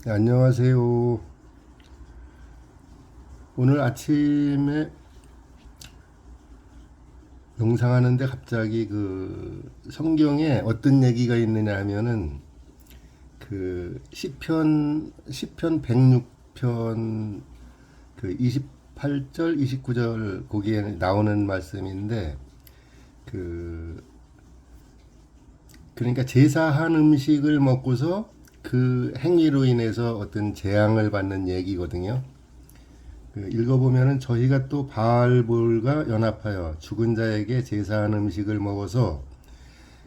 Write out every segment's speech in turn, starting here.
네, 안녕하세요. 오늘 아침에 명상하는데 갑자기 그 성경에 어떤 얘기가 있느냐 하면은 그 시편 106편 그 28절 29절 거기에 나오는 말씀인데 그 그러니까 제사한 음식을 먹고서 그 행위로 인해서 어떤 재앙을 받는 얘기거든요. 읽어보면은 저희가 또 바알볼과 연합하여 죽은 자에게 제사한 음식을 먹어서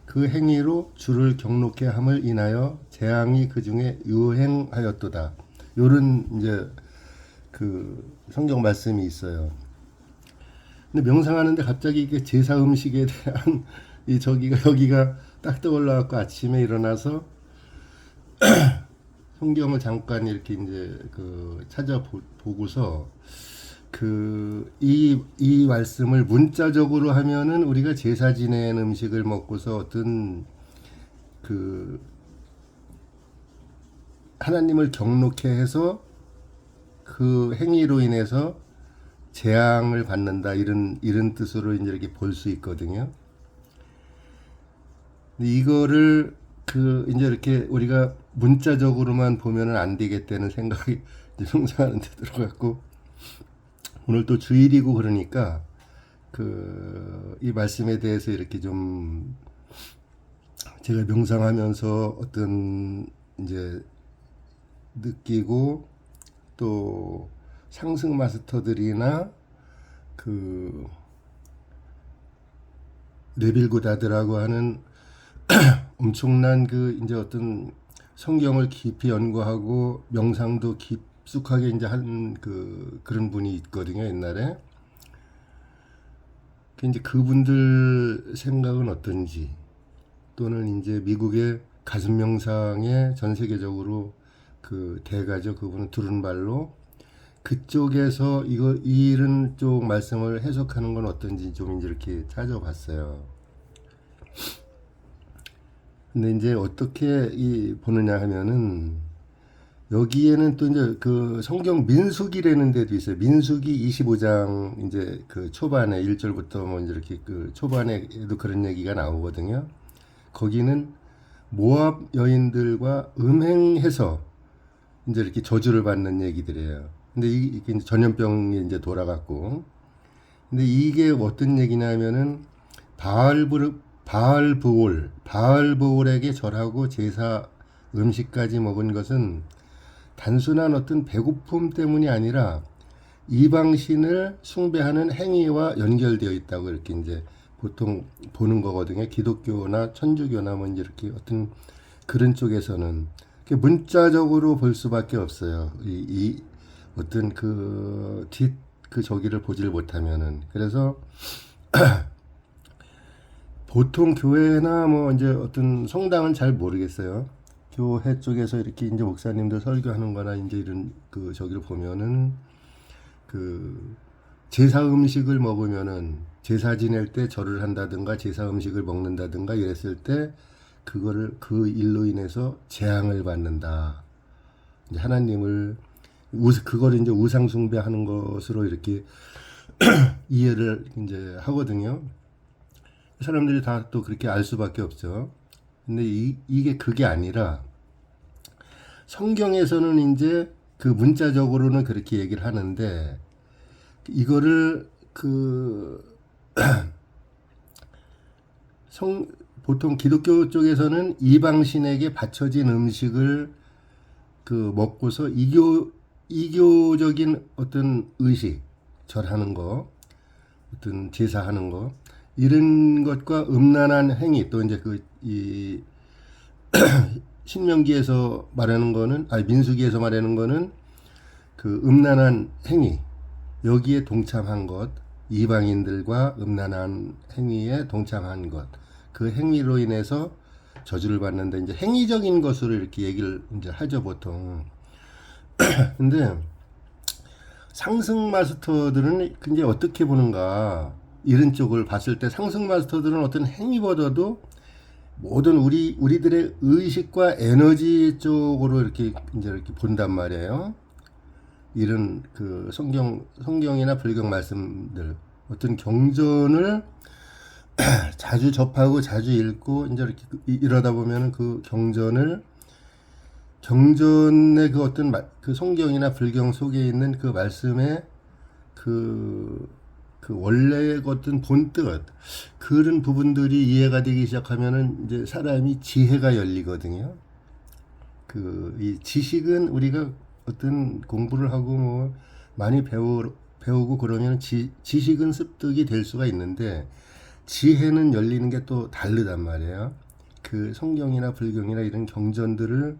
그 행위로 주를 경록케 함을 인하여 재앙이 그 중에 유행하였도다. 요런 이제 그 성경 말씀이 있어요. 근데 명상하는데 갑자기 이게 제사 음식에 대한 이 저기가 여기가 딱 떠올라갖고 아침에 일어나서 성경을 잠깐 이렇게 이제 그 찾아보고서 이 말씀을 문자적으로 하면은 우리가 제사 지낸 음식을 먹고서 어떤 그 하나님을 경록케 해서 그 행위로 인해서 재앙을 받는다 이런 뜻으로 이제 이렇게 볼 수 있거든요. 이거를 그 이제 이렇게 우리가 문자적으로만 보면은 안 되겠다는 생각이 명상하는데 들어갔고 오늘 또 주일이고 그러니까 그 이 말씀에 대해서 이렇게 좀 제가 명상하면서 어떤 이제 느끼고 또 상승 마스터들이나 그 네빌 고다드라고 하는 엄청난 그 이제 어떤 성경을 깊이 연구하고 명상도 깊숙하게 이제 한 그런 분이 있거든요 옛날에. 이제 그분들 생각은 어떤지 또는 이제 미국의 가슴 명상의 전 세계적으로 그 대가죠. 그분은 두른발로 그쪽에서 이런 쪽 말씀을 해석하는 건 어떤지 좀 이제 이렇게 찾아봤어요. 근데 이제 어떻게 보느냐 하면은 여기에는 또 이제 그 성경 민수기라는 데도 있어요. 민수기 25장 이제 그 초반에 1절부터 뭐 이제 이렇게 그 초반에도 그런 얘기가 나오거든요. 거기는 모압 여인들과 음행해서 이제 이렇게 저주를 받는 얘기들이에요. 근데 이게 전염병이 이제 돌아갔고, 근데 이게 어떤 얘기냐면은 바알브올에게 절하고 제사 음식까지 먹은 것은 단순한 어떤 배고픔 때문이 아니라 이방신을 숭배하는 행위와 연결되어 있다고 이렇게 이제 보통 보는 거거든요. 기독교나 천주교나 뭐 이렇게 어떤 그런 쪽에서는 문자적으로 볼 수밖에 없어요. 이 어떤 그 저기를 보질 못하면은. 그래서 보통 교회나 뭐 이제 어떤 성당은 잘 모르겠어요. 교회 쪽에서 이렇게 이제 목사님들 설교하는 거나 이제 이런 그 저기를 보면은 그 제사 음식을 먹으면은 제사 지낼 때 절을 한다든가 제사 음식을 먹는다든가 이랬을 때 그거를 그 일로 인해서 재앙을 받는다. 이제 하나님을 그걸 이제 우상 숭배하는 것으로 이렇게 이해를 이제 하거든요. 사람들이 다 또 그렇게 알 수밖에 없죠. 근데 이게 그게 아니라 성경에서는 이제 그 문자적으로는 그렇게 얘기를 하는데 이거를 보통 기독교 쪽에서는 이방신에게 바쳐진 음식을 먹고서 이교적인 어떤 의식, 절하는 거, 어떤 제사하는 거, 이런 것과 음란한 행위, 또 이제 신명기에서 말하는 거는, 아니, 민수기에서 말하는 거는 그 음란한 행위, 여기에 동참한 것, 이방인들과 음란한 행위에 동참한 것, 그 행위로 인해서 저주를 받는데 이제 행위적인 것으로 이렇게 얘기를 이제 하죠 보통. 근데 상승 마스터들은 이제 어떻게 보는가 이런 쪽을 봤을 때 상승 마스터들은 어떤 행위보다도 모든 우리들의 의식과 에너지 쪽으로 이렇게 이제 이렇게 본단 말이에요. 이런 그 성경이나 불경 말씀들 어떤 경전을 자주 접하고 자주 읽고 이제 이렇게 이러다 보면은 그 경전의 그 어떤 그 성경이나 불경 속에 있는 그 말씀의 그, 그 원래의 어떤 본뜻 그런 부분들이 이해가 되기 시작하면은 이제 사람이 지혜가 열리거든요. 그 이 지식은 우리가 어떤 공부를 하고 뭐 많이 배우고 그러면 지식은 습득이 될 수가 있는데 지혜는 열리는 게 또 다르단 말이에요. 그 성경이나 불경이나 이런 경전들을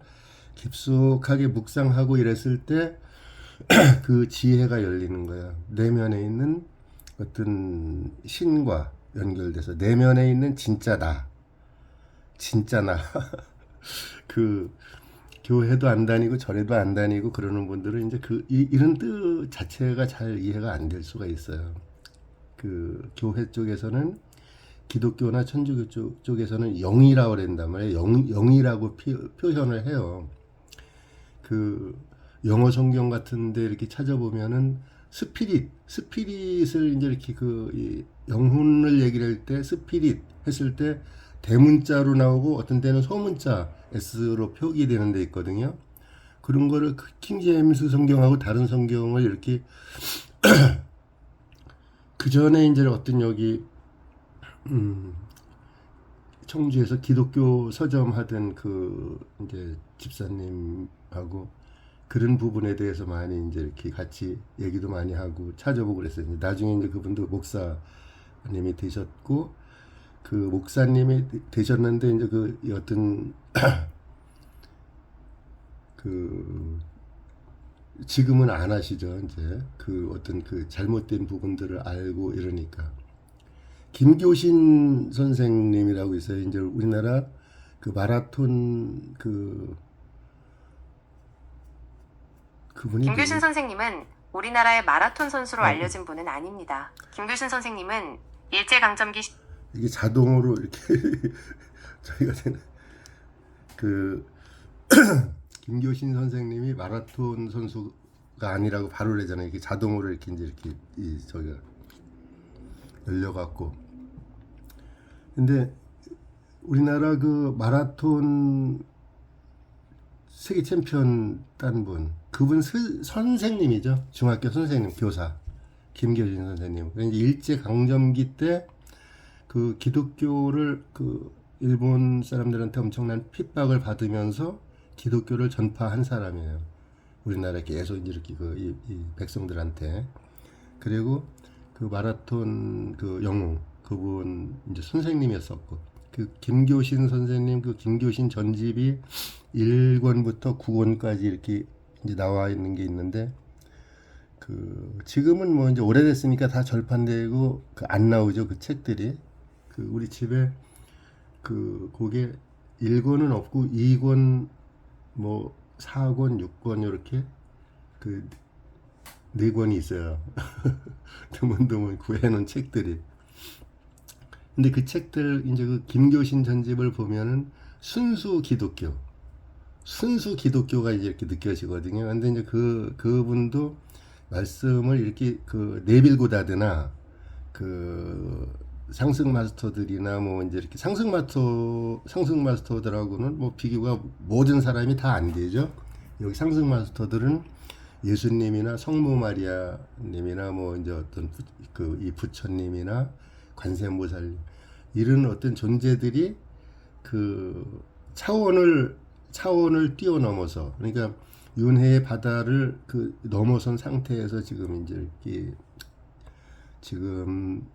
깊숙하게 묵상하고 이랬을 때 그 지혜가 열리는 거야. 내면에 있는 어떤 신과 연결돼서 내면에 있는 진짜 나, 진짜 나. 그 교회도 안 다니고 절에도 안 다니고 그러는 분들은 이제 이런 뜻 자체가 잘 이해가 안 될 수가 있어요. 그 교회 쪽에서는 기독교나 천주교 쪽에서는 영이라고 그런단 말이에요. 영이라고 표현을 해요. 그 영어 성경 같은데 이렇게 찾아보면은 스피릿을 이제 이렇게 이 영혼을 얘기를 할 때 스피릿 했을 때 대문자로 나오고 어떤 때는 소문자 S로 표기되는 데 있거든요. 그런 거를 킹제임스 성경하고 다른 성경을 이렇게 그 전에 이제 어떤 여기 청주에서 기독교 서점 하던 그 이제 집사님하고 그런 부분에 대해서 많이 이제 이렇게 같이 얘기도 많이 하고 찾아보고 그랬어요. 나중에 이제 그분도 목사님이 되셨고 그 목사님이 되셨는데 이제 그 어떤 그 지금은 안 하시죠. 이제 그 어떤 그 잘못된 부분들을 알고 이러니까 김교신 선생님이라고 있어요. 이제 우리나라 그 마라톤 그분이 김규신 선생님은 우리나라의 마라톤 선수로 알려진 분은 아닙니다. 김규신 선생님은 일제강점기 이게 자동으로 이렇게 저희가 되는 그 김교신 선생님이 마라톤 선수가 아니라고 바로 그러잖아요. 이게 자동으로 이렇게 이제 이렇게 저기가 열려갖고. 근데 우리나라 그 마라톤 세계 챔피언 딴 분, 그분 선생님이죠. 중학교 선생님, 교사 김교신 선생님. 일제 강점기 때 그 기독교를 그 일본 사람들한테 엄청난 핍박을 받으면서 기독교를 전파한 사람이에요. 우리나라에 계속 이렇게 이 백성들한테. 그리고 그 마라톤 그 영웅 그분 이제 선생님이었었고 그 김교신 선생님 그 김교신 전집이 1권부터 9권까지 이렇게 이제 나와 있는 게 있는데 그 지금은 뭐 이제 오래됐으니까 다 절판되고 안 나오죠. 그 책들이. 그 우리 집에 그 거기에 1권은 없고 2권 뭐 4권 6권 이렇게 그 4권이 있어요. 드문드문 구해놓은 책들이. 근데 그 책들 이제 그 김교신 전집을 보면은 순수 기독교가 이제 이렇게 느껴지거든요. 근데 이제 그분도 말씀을 이렇게 그 네빌 고다드나 그 상승 마스터들이나 뭐 이제 이렇게 상승 마스터들하고는 뭐 비교가 모든 사람이 다 안 되죠. 여기 상승 마스터들은 예수님이나 성모 마리아님이나 뭐 이제 어떤 이 부처님이나 관세음보살 이런 어떤 존재들이 그 차원을 뛰어넘어서 그러니까 윤회의 바다를 그 넘어선 상태에서 지금 이제 이렇게 지금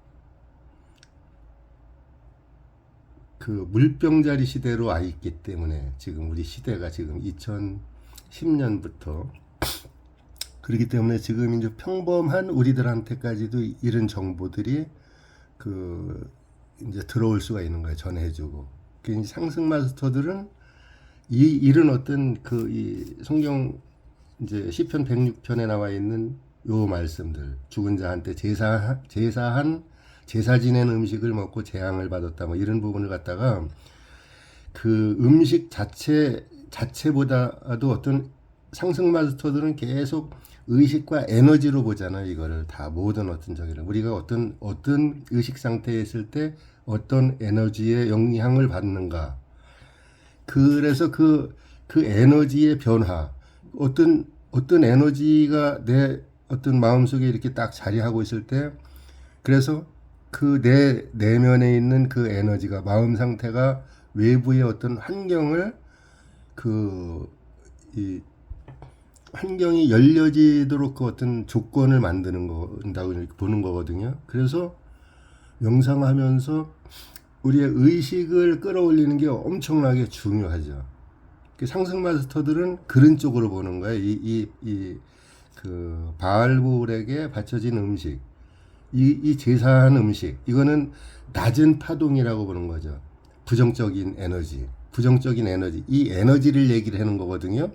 그 물병자리 시대로 와 있기 때문에 지금 우리 시대가 지금 2010년부터 그렇기 때문에 지금 이제 평범한 우리들한테까지도 이런 정보들이 그 이제 들어올 수가 있는 거예요. 전해주고. 그 상승 마스터들은 이런 어떤 이 성경 이제 시편 106편에 나와 있는 요 말씀들 죽은 자한테 제사 지낸 음식을 먹고 재앙을 받았다 뭐 이런 부분을 갖다가 그 음식 자체보다도 어떤 상승 마스터들은 계속 의식과 에너지로 보잖아요. 이거를 다 모든 어떤 저기를 우리가 어떤 의식 상태에 있을 때 어떤 에너지의 영향을 받는가. 그래서 그 에너지의 변화, 어떤 에너지가 내 어떤 마음속에 이렇게 딱 자리하고 있을 때, 그래서 그 내 내면에 있는 그 에너지가 마음 상태가 외부의 어떤 환경을 이 환경이 열려지도록 그 어떤 조건을 만드는 거다고 이렇게 보는 거거든요. 그래서 명상하면서 우리의 의식을 끌어올리는 게 엄청나게 중요하죠. 그 상승 마스터들은 그런 쪽으로 보는 거예요. 그 바알볼에게 바쳐진 음식, 이 제사한 음식, 이거는 낮은 파동이라고 보는 거죠. 부정적인 에너지, 이 에너지를 얘기를 하는 거거든요.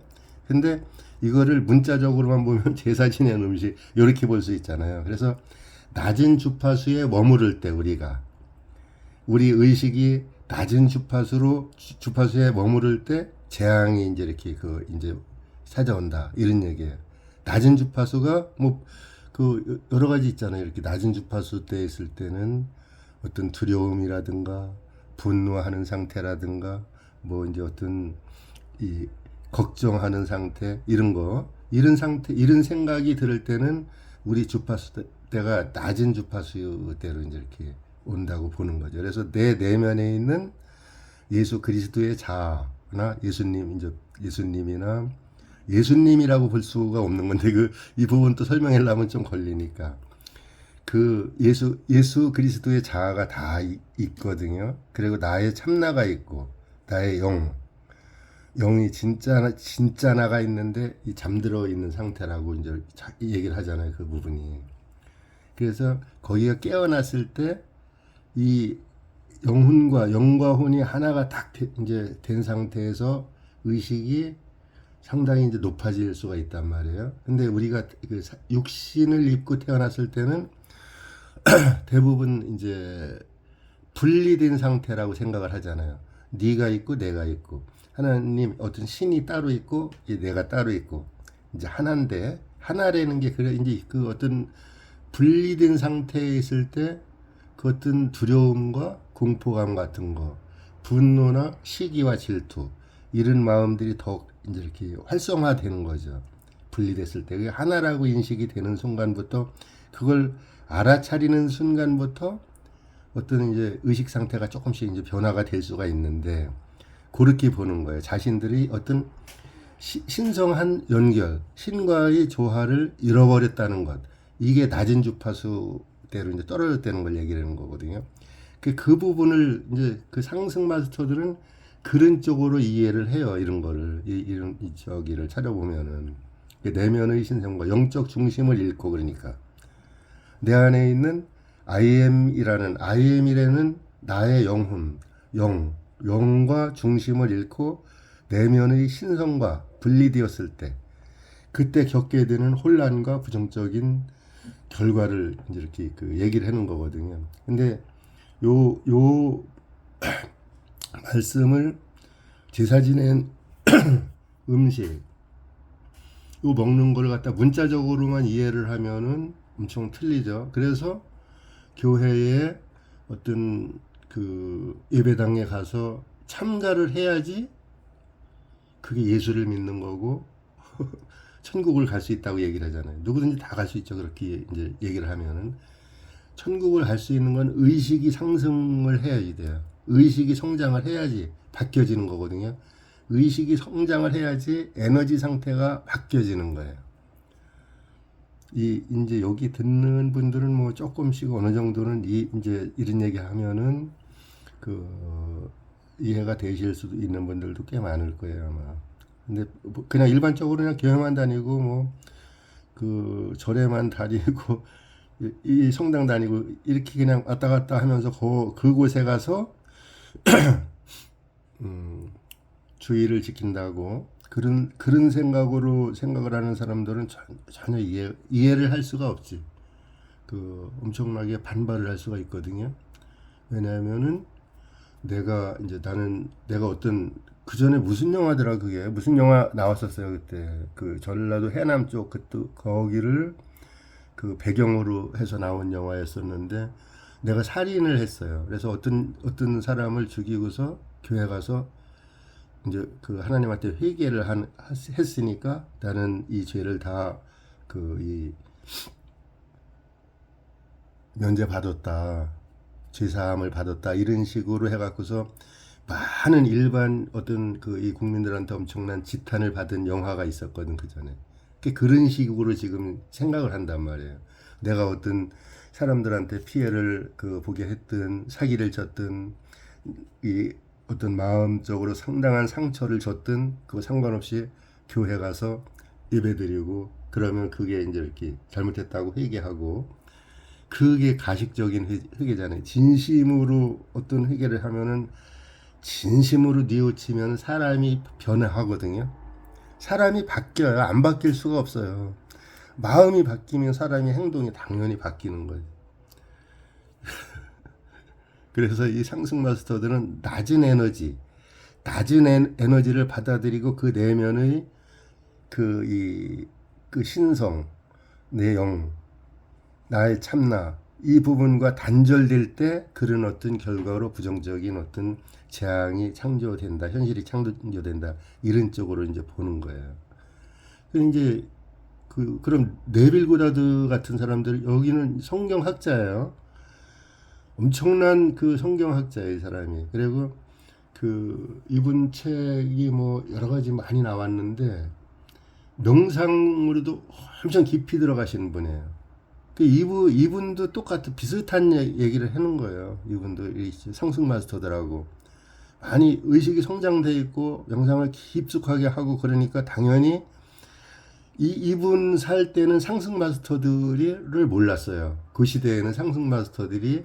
근데 이거를 문자적으로만 보면 제사 지낸 음식 이렇게 볼 수 있잖아요. 그래서 낮은 주파수에 머무를 때 우리 의식이 낮은 주파수에 머무를 때 재앙이 이제 이렇게 이제 찾아온다 이런 얘기예요. 낮은 주파수가 뭐 그 여러 가지 있잖아요. 이렇게 낮은 주파수 때 있을 때는 어떤 두려움이라든가 분노하는 상태라든가 뭐 이제 어떤 이 걱정하는 상태 이런 생각이 들을 때는 우리 주파수 때가 낮은 주파수대로 이제 이렇게 온다고 보는 거죠. 그래서 내 내면에 있는 예수 그리스도의 자아나 예수님이나 예수님이라고 볼 수가 없는 건데 이 부분 또 설명하려면 좀 걸리니까 그 예수 그리스도의 자아가 다 있거든요. 그리고 나의 참나가 있고 나의 영이 진짜 나가 있는데 이 잠들어 있는 상태라고 이제 얘기를 하잖아요. 그 부분이. 그래서 거기가 깨어났을 때 이 영과 혼이 하나가 딱 이제 된 상태에서 의식이 상당히 이제 높아질 수가 있단 말이에요. 근데 우리가 그 육신을 입고 태어났을 때는 대부분 이제 분리된 상태라고 생각을 하잖아요. 네가 있고 내가 있고 하나님 어떤 신이 따로 있고 내가 따로 있고 이제 하나인데 하나라는 게 그래 이제 그 어떤 분리된 상태에 있을 때 그 어떤 두려움과 공포감 같은 거, 분노나 시기와 질투 이런 마음들이 더 이제 이렇게 활성화되는 거죠. 분리됐을 때 그게 하나라고 인식이 되는 순간부터 그걸 알아차리는 순간부터 어떤 이제 의식 상태가 조금씩 이제 변화가 될 수가 있는데 그렇게 보는 거예요. 자신들이 어떤 신성한 연결, 신과의 조화를 잃어버렸다는 것. 이게 낮은 주파수대로 이제 떨어졌다는 걸 얘기하는 거거든요. 그 부분을 이제 그 상승 마스터들은 그런 쪽으로 이해를 해요. 이런 거를 이런 저기를 찾아보면은 내면의 신성과 영적 중심을 잃고 그러니까 내 안에 있는 IM이라는 나의 영과 중심을 잃고 내면의 신성과 분리되었을 때 그때 겪게 되는 혼란과 부정적인 결과를 이제 이렇게 그 얘기를 하는 거거든요. 근데 요 말씀을 제사 지낸 음식 요 먹는 걸 갖다 문자적으로만 이해를 하면은 엄청 틀리죠. 그래서 교회에 어떤 그 예배당에 가서 참가를 해야지 그게 예수를 믿는 거고 천국을 갈 수 있다고 얘기를 하잖아요. 누구든지 다 갈 수 있죠. 그렇게 이제 얘기를 하면은 천국을 갈 수 있는 건 의식이 상승을 해야지 돼요. 의식이 성장을 해야지 바뀌어지는 거거든요. 의식이 성장을 해야지 에너지 상태가 바뀌어지는 거예요. 이제 여기 듣는 분들은 뭐 조금씩 어느 정도는 이제 이런 얘기 하면은 그 이해가 되실 수도 있는 분들도 꽤 많을 거예요, 아마. 근데 뭐 그냥 일반적으로 그냥 교회만 다니고 뭐 그 절에만 다니고 이 성당 다니고 이렇게 그냥 왔다 갔다 하면서 그곳에 가서 주의를 지킨다고 그런 생각을 하는 사람들은 전혀 이해를 할 수가 없지. 그 엄청나게 반발을 할 수가 있거든요. 왜냐하면은 내가 어떤 그 전에 무슨 영화더라 그게 무슨 영화 나왔었어요 그때 그 전라도 해남 쪽 그때 거기를 그 배경으로 해서 나온 영화였었는데 내가 살인을 했어요. 그래서 어떤 사람을 죽이고서 교회 가서 이제 그 하나님한테 회개를 했으니까 나는 이 죄를 다 그 이 면제 받았다. 죄사함을 받았다. 이런 식으로 해갖고서 많은 일반 어떤 그 이 국민들한테 엄청난 지탄을 받은 영화가 있었거든 그 전에. 그런 식으로 지금 생각을 한단 말이에요. 내가 어떤 사람들한테 피해를 그 보게 했든 사기를 쳤든 이 어떤 마음적으로 상당한 상처를 줬든 그거 상관없이 교회 가서 예배드리고 그러면 그게 이제 이렇게 잘못했다고 회개하고 그게 가식적인 회개잖아요. 진심으로 어떤 회개를 하면은 진심으로 뉘우치면 사람이 변화하거든요. 사람이 바뀌어요. 안 바뀔 수가 없어요. 마음이 바뀌면 사람의 행동이 당연히 바뀌는 거예요. 그래서 이 상승 마스터들은 낮은 에너지를 받아들이고 그 내면의 그 신성, 내용, 나의 참나 이 부분과 단절될 때 그런 어떤 결과로 부정적인 어떤 재앙이 창조된다, 현실이 창조된다 이런 쪽으로 이제 보는 거예요. 이제 그럼 네빌 고다드 같은 사람들 여기는 성경학자예요. 엄청난 그 성경학자예요, 이 사람이. 그리고 그 이분 책이 뭐 여러 가지 많이 나왔는데 명상으로도 엄청 깊이 들어가시는 분이에요. 이분도 똑같은 비슷한 얘기를 하는 거예요. 이분도 상승 마스터들하고 많이 의식이 성장돼 있고 명상을 깊숙하게 하고 그러니까 당연히 이분 살 때는 상승 마스터들을 몰랐어요. 그 시대에는 상승 마스터들이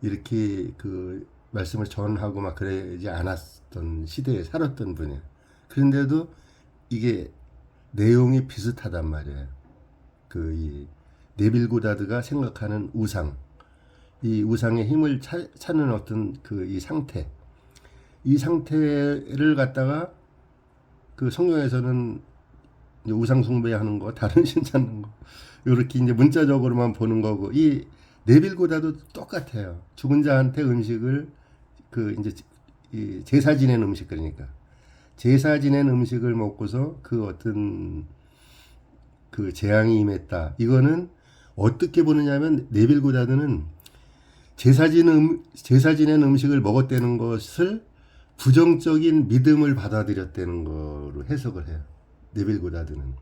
이렇게 그 말씀을 전하고 막 그러지 않았던 시대에 살았던 분이에요. 그런데도 이게 내용이 비슷하단 말이에요. 이 네빌 고다드가 생각하는 우상, 이 우상의 힘을 찾는 어떤 이 상태, 이 상태를 갖다가 그 성경에서는 이제 우상 숭배하는 거, 다른 신 찾는 거, 이렇게 이제 문자적으로만 보는 거고, 이 네빌 고다도 똑같아요. 죽은 자한테 음식을 이제 이 제사 지낸 음식 그러니까 제사 지낸 음식을 먹고서 그 어떤 그 재앙이 임했다. 이거는 어떻게 보느냐면 네빌 고다드는 제사 지낸 음식을 먹었다는 것을 부정적인 믿음을 받아들였다는 거로 해석을 해요. 네빌 고다드는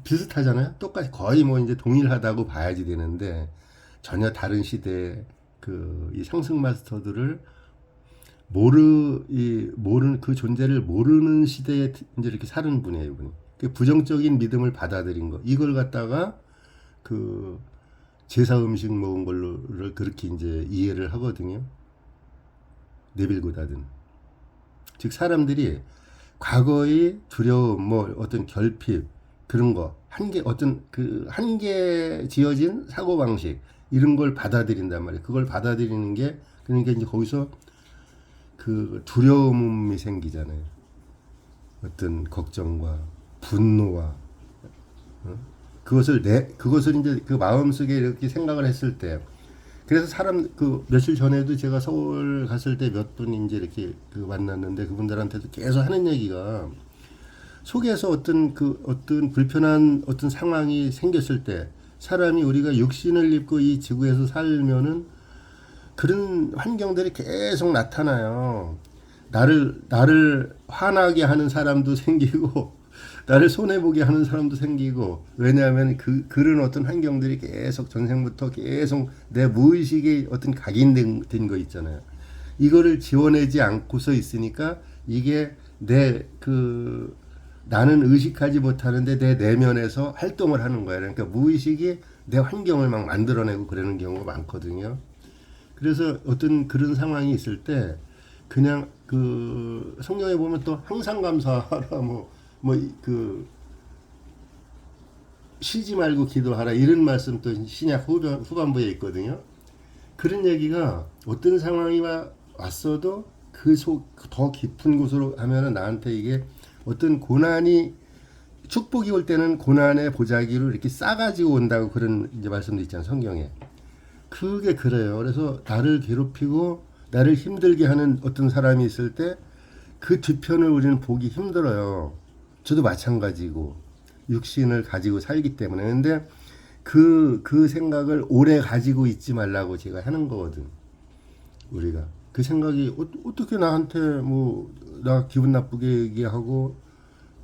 비슷하잖아요. 똑같이 거의 뭐 이제 동일하다고 봐야지 되는데 전혀 다른 시대의 이 상승 마스터들을 모르는 그 존재를 모르는 시대에 이제 이렇게 사는 분이에요, 이분이. 부정적인 믿음을 받아들인 거. 이걸 갖다가 제사 음식 먹은 걸로를 그렇게 이제 이해를 하거든요. 네빌 고다드는. 즉 사람들이 과거의 두려움, 뭐 어떤 결핍 그런 거, 한계 지어진 사고 방식 이런 걸 받아들인단 말이에요. 그걸 받아들이는 게 그러니까 이제 거기서 그 두려움이 생기잖아요. 어떤 걱정과 분노와 그것을 이제 그 마음속에 이렇게 생각을 했을 때 그래서 며칠 전에도 제가 서울 갔을 때 몇 분 이제 이렇게 만났는데 그분들한테도 계속 하는 얘기가 속에서 어떤 불편한 어떤 상황이 생겼을 때 사람이 우리가 육신을 입고 이 지구에서 살면은 그런 환경들이 계속 나타나요. 나를 화나게 하는 사람도 생기고 나를 손해보게 하는 사람도 생기고 왜냐하면 그런 어떤 환경들이 계속 전생부터 계속 내 무의식에 어떤 각인된 거 있잖아요. 이거를 지워내지 않고서 있으니까 이게 나는 의식하지 못하는데 내 내면에서 활동을 하는 거예요. 그러니까 무의식이 내 환경을 막 만들어내고 그러는 경우가 많거든요. 그래서 어떤 그런 상황이 있을 때 그냥 성경에 보면 또 항상 감사하라 쉬지 말고 기도하라 이런 말씀 또 신약 후반부에 있거든요. 그런 얘기가 어떤 상황이 왔어도 그 더 깊은 곳으로 하면은 나한테 이게 어떤 고난이 축복이 올 때는 고난의 보자기로 이렇게 싸가지고 온다고 그런 이제 말씀도 있잖아요 성경에. 그게 그래요. 그래서 나를 괴롭히고 나를 힘들게 하는 어떤 사람이 있을 때 그 뒤편을 우리는 보기 힘들어요. 저도 마찬가지고 육신을 가지고 살기 때문에. 근데 그 생각을 오래 가지고 있지 말라고 제가 하는 거거든. 우리가 그 생각이 어떻게 나한테 뭐 나 기분 나쁘게 얘기하고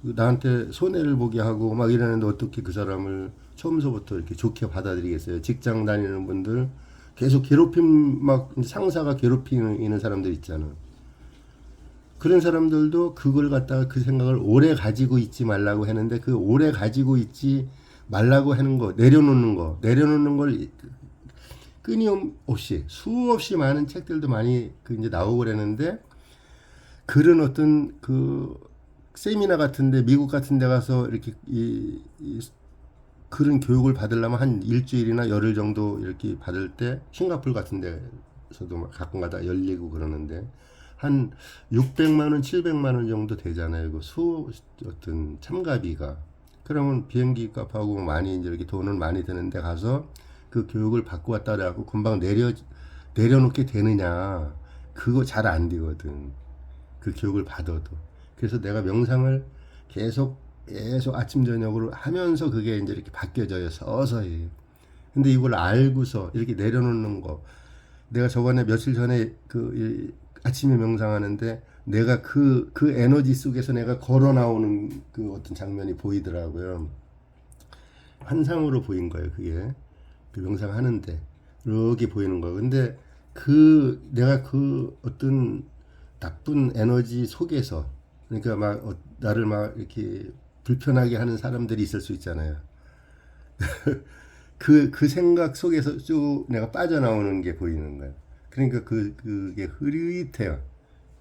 나한테 손해를 보게 하고 막 이러는데 어떻게 그 사람을 처음서부터 이렇게 좋게 받아들이겠어요. 직장 다니는 분들 계속 괴롭힘 막 상사가 괴롭히는 사람들 있잖아. 그런 사람들도 그걸 갖다가 그 생각을 오래 가지고 있지 말라고 하는데 그 오래 가지고 있지 말라고 하는 거 내려놓는 걸 끊임없이 수없이 많은 책들도 많이 그 이제 나오고 그러는데 그런 어떤 그 세미나 같은데 미국 같은데 가서 이렇게 그런 교육을 받으려면 한 일주일이나 열흘 정도 이렇게 받을 때 싱가포르 같은 데서도 가끔가다 열리고 그러는데 한 600만 원, 700만 원 정도 되잖아요. 그 어떤 참가비가. 그러면 비행기 값하고 많이 이제 이렇게 돈을 많이 드는데 가서 그 교육을 받고 왔다 그래갖고 금방 내려놓게 되느냐. 그거 잘 안 되거든. 그 교육을 받아도. 그래서 내가 명상을 계속 아침 저녁으로 하면서 그게 이제 이렇게 바뀌어져요. 서서히. 근데 이걸 알고서 이렇게 내려놓는 거. 내가 저번에 며칠 전에 아침에 명상하는데 내가 그 에너지 속에서 내가 걸어 나오는 그 어떤 장면이 보이더라고요. 환상으로 보인 거예요. 그게 그 명상하는데 이렇게 보이는 거. 근데 내가 그 어떤 나쁜 에너지 속에서 그러니까 막 나를 막 이렇게 불편하게 하는 사람들이 있을 수 있잖아요. 그 생각 속에서 쭉 내가 빠져나오는 게 보이는 거예요. 그러니까 그게 흐릿해요.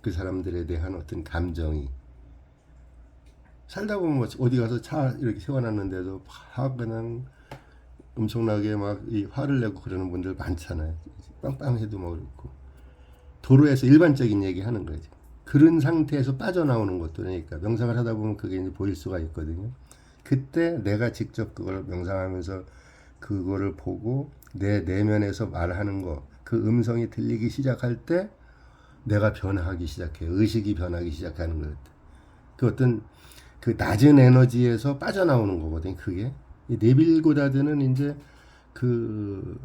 그 사람들에 대한 어떤 감정이. 살다 보면 어디 가서 차 이렇게 세워놨는데도 막 그냥 엄청나게 막 이 화를 내고 그러는 분들 많잖아요. 빵빵해도 뭐 그렇고. 도로에서 일반적인 얘기 하는 거지. 그런 상태에서 빠져나오는 것도 그러니까 명상을 하다 보면 그게 이제 보일 수가 있거든요. 그때 내가 직접 그걸 명상하면서 그거를 보고 내 내면에서 말하는 거, 그 음성이 들리기 시작할 때 내가 변하기 시작해요. 의식이 변하기 시작하는 거예요. 그 어떤 그 낮은 에너지에서 빠져나오는 거거든요. 그게 네빌고다드는 이제 그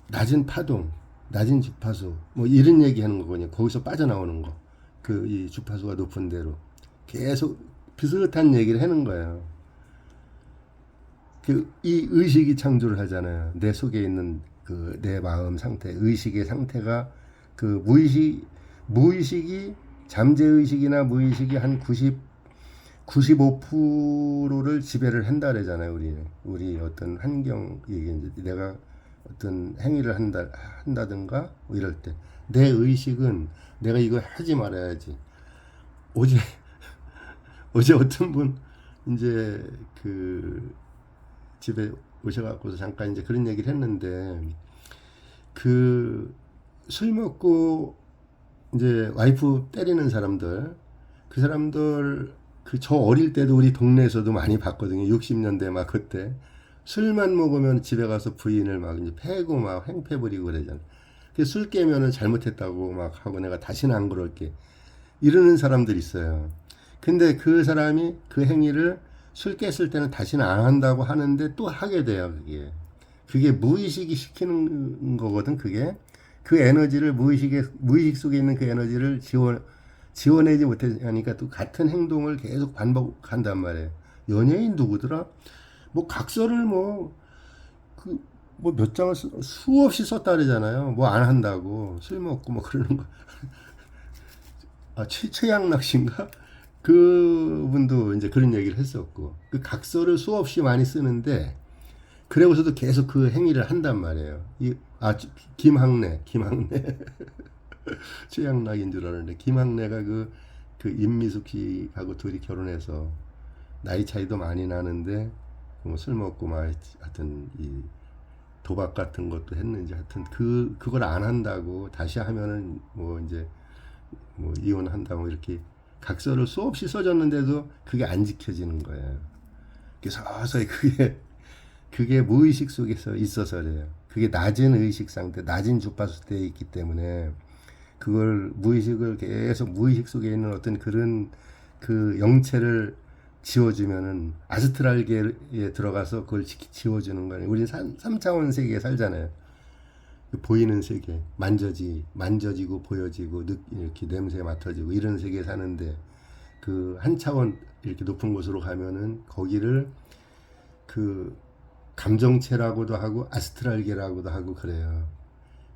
낮은 파동, 낮은 주파수 뭐 이런 얘기하는 거거든요. 거기서 빠져나오는 거. 그 이 주파수가 높은 대로 계속 비슷한 얘기를 하는 거예요. 이 의식이 창조를 하잖아요. 내 속에 있는 그 내 마음 상태, 의식의 상태가 그 무의식이 잠재의식이나 무의식이 한 95%를 지배를 한다 그러잖아요. 우리 어떤 환경 얘기 내가 어떤 행위를 한다든가 뭐 이럴 때 내 의식은 내가 이거 하지 말아야지. 어제 어떤 분 이제 그 집에 오셔갖고서 잠깐 이제 그런 얘기를 했는데 그 술 먹고 이제 와이프 때리는 사람들 그 사람들 저 어릴 때도 우리 동네에서도 많이 봤거든요. 60년대 막 그때 술만 먹으면 집에 가서 부인을 막 이제 패고 막 횡패 부리고 그러잖아. 술 깨면은 잘못했다고 막 하고 내가 다시는 안 그럴게 이러는 사람들 있어요. 근데 그 사람이 그 행위를 술 깼을 때는 다시는 안 한다고 하는데 또 하게 돼요. 그게 무의식이 시키는 거거든. 그게 그 에너지를 무의식 속에 있는 그 에너지를 지워내지 못하니까 또 같은 행동을 계속 반복한단 말이에요. 연예인 누구더라? 뭐 각서를 몇 장을 수없이 썼다 그러잖아요. 뭐 안 한다고 술 먹고 뭐 그러는 거. 최양락 씨인가? 그분도 이제 그런 얘기를 했었고 그 각서를 수없이 많이 쓰는데 그러고서도 계속 그 행위를 한단 말이에요. 김학래 최양락인 줄 알았는데 김학래가 그 임미숙 씨하고 둘이 결혼해서 나이 차이도 많이 나는데 뭐 술 먹고 막 하여튼 도박 같은 것도 했는지 하여튼 그걸 안 한다고 다시 하면은 뭐 이제 뭐 이혼한다고 이렇게 각서를 수없이 써줬는데도 그게 안 지켜지는 거예요. 그래서 서서히 그게 무의식 속에서 있어서 그래요. 그게 낮은 의식 상태, 낮은 주파수 때에 있기 때문에 그걸 무의식을 계속 무의식 속에 있는 어떤 그런 그 영체를 지워주면은 아스트랄계에 들어가서 그걸 지워주는 거예요. 우리는 3차원 세계에 살잖아요. 보이는 세계, 만져지고 보여지고 이렇게 냄새 맡아지고 이런 세계에 사는데 그 한 차원 이렇게 높은 곳으로 가면은 거기를 그 감정체라고도 하고 아스트랄계라고도 하고 그래요.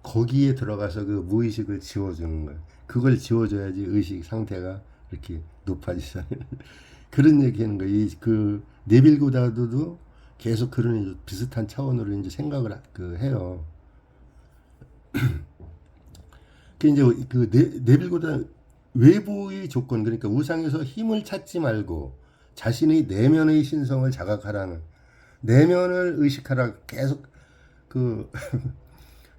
거기에 들어가서 그 무의식을 지워주는 거예요. 그걸 지워줘야지 의식 상태가 이렇게 높아지잖아요. 그런 얘기하는 거예요. 그 네빌 고다드도 계속 그런 비슷한 차원으로 이제 생각을 해요. 그 이제 그 네빌 고다드 외부의 조건, 그러니까 우상에서 힘을 찾지 말고 자신의 내면의 신성을 자각하라는, 내면을 의식하라. 계속 그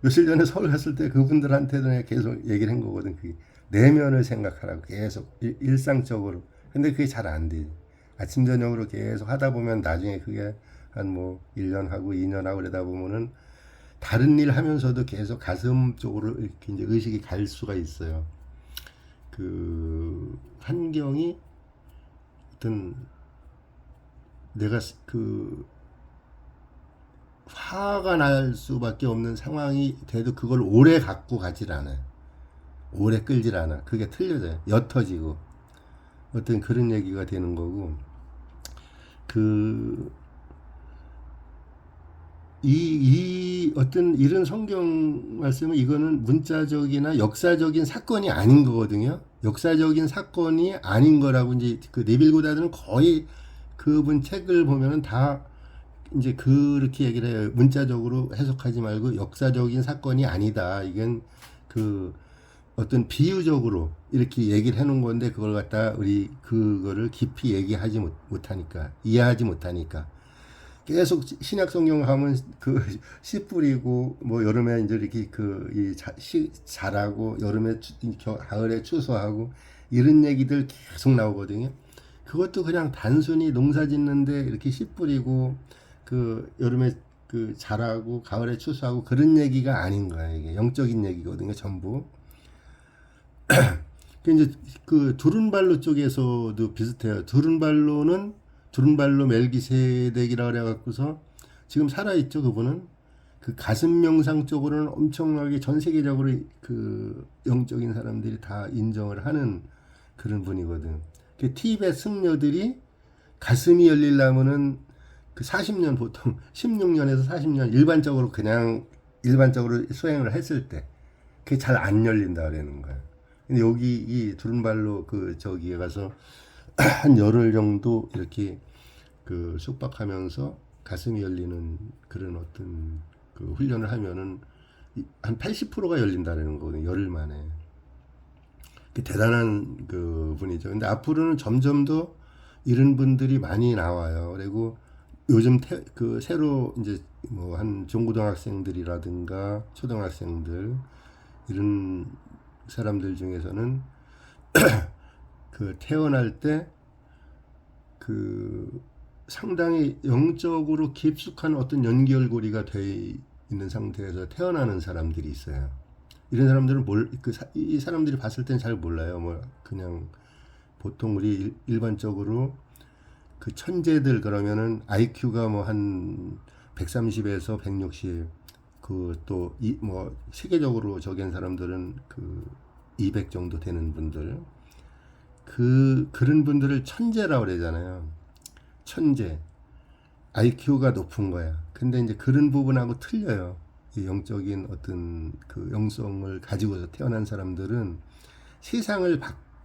며칠 전에 서울 갔을 때 그분들한테도 내가 계속 얘기를 한 거거든. 그 내면을 생각하라고 계속 일상적으로. 근데 그게 잘 안 돼. 아침 저녁으로 계속 하다 보면 나중에 그게 한 뭐 1년 하고 2년 하고 그러다 보면은 다른 일 하면서도 계속 가슴 쪽으로 이렇게 이제 의식이 갈 수가 있어요. 그 환경이 어떤 내가 그 화가 날 수밖에 없는 상황이 돼도 그걸 오래 갖고 가질 않아요. 오래 끌질 않아. 그게 틀려져요. 옅어지고 어떤 그런 얘기가 되는 거고, 그 어떤 이런 성경 말씀은 이거는 문자적이나 역사적인 사건이 아닌 거거든요. 역사적인 사건이 아닌 거라고 이제 그 네빌 고다드는 거의 그분 책을 보면은 다 이제 그렇게 얘기를 해요. 문자적으로 해석하지 말고 역사적인 사건이 아니다. 이건 그 어떤 비유적으로 이렇게 얘기를 해놓은 건데 그걸 갖다 우리 그거를 깊이 얘기하지 못하니까, 이해하지 못하니까 계속 신약 성경 하면 그 씨 뿌리고 뭐 여름에 이제 이렇게 자라고 여름에 가을에 추수하고 이런 얘기들 계속 나오거든요. 그것도 그냥 단순히 농사 짓는데 이렇게 씨 뿌리고 그 여름에 그 자라고 가을에 추수하고 그런 얘기가 아닌 거야. 이게 영적인 얘기거든요, 전부. 그 이제 그 두른발로 쪽에서도 비슷해요. 두른발로 멜기세덱이라 그래갖고서 지금 살아있죠, 그분은. 그 가슴 명상 쪽으로는 엄청나게 전 세계적으로 그 영적인 사람들이 다 인정을 하는 그런 분이거든. 그 티베트 승려들이 가슴이 열리려면은 그 40년, 보통 16년에서 40년 일반적으로 수행을 했을 때 그게 잘 안 열린다 그러는 거야. 근데 여기 이 두른발로 그 저기에 가서 한 열흘 정도 이렇게 그 숙박하면서 가슴이 열리는 그런 어떤 그 훈련을 하면은 한 80%가 열린다는 거거든요. 열흘 만에. 대단한 그 분이죠. 근데 앞으로는 점점 더 이런 분들이 많이 나와요. 그리고 요즘 그 새로 이제 뭐 한 중고등학생들이라든가 초등학생들 이런 사람들 중에서는 그 태어날 때 그 상당히 영적으로 깊숙한 어떤 연결고리가 돼 있는 상태에서 태어나는 사람들이 있어요. 이런 사람들은 이 사람들이 봤을 땐 잘 몰라요. 뭐 그냥 보통 우리 일반적으로 그 천재들 그러면은 IQ가 뭐 한 130에서 160, 그 또 뭐 세계적으로 저기한 사람들은 그 200 정도 되는 분들, 그런 분들을 천재라고 그러잖아요. 천재. IQ가 높은 거야. 근데 이제 그런 부분하고 틀려요. 이 영적인 어떤 그 영성을 가지고서 태어난 사람들은 세상을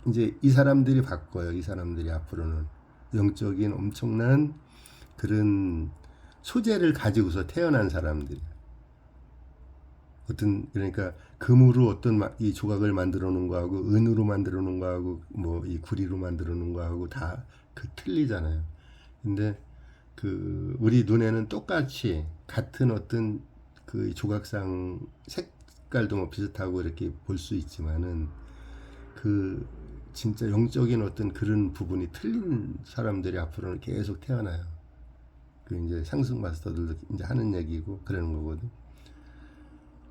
이제 이 사람들이 바꿔요. 이 사람들이 앞으로는 영적인 엄청난 그런 소재를 가지고서 태어난 사람들. 그러니까 금으로 어떤 이 조각을 만들어 놓은 거하고 은으로 만들어 놓은 거하고 뭐 이 구리로 만들어 놓은 거하고 다 그 틀리잖아요. 근데 그 우리 눈에는 똑같이 같은 어떤 그 조각상 색깔도 뭐 비슷하고 이렇게 볼 수 있지만은 그 진짜 영적인 어떤 그런 부분이 틀린 사람들이 앞으로는 계속 태어나요. 그 이제 상승 마스터들도 이제 하는 얘기고 그러는 거거든.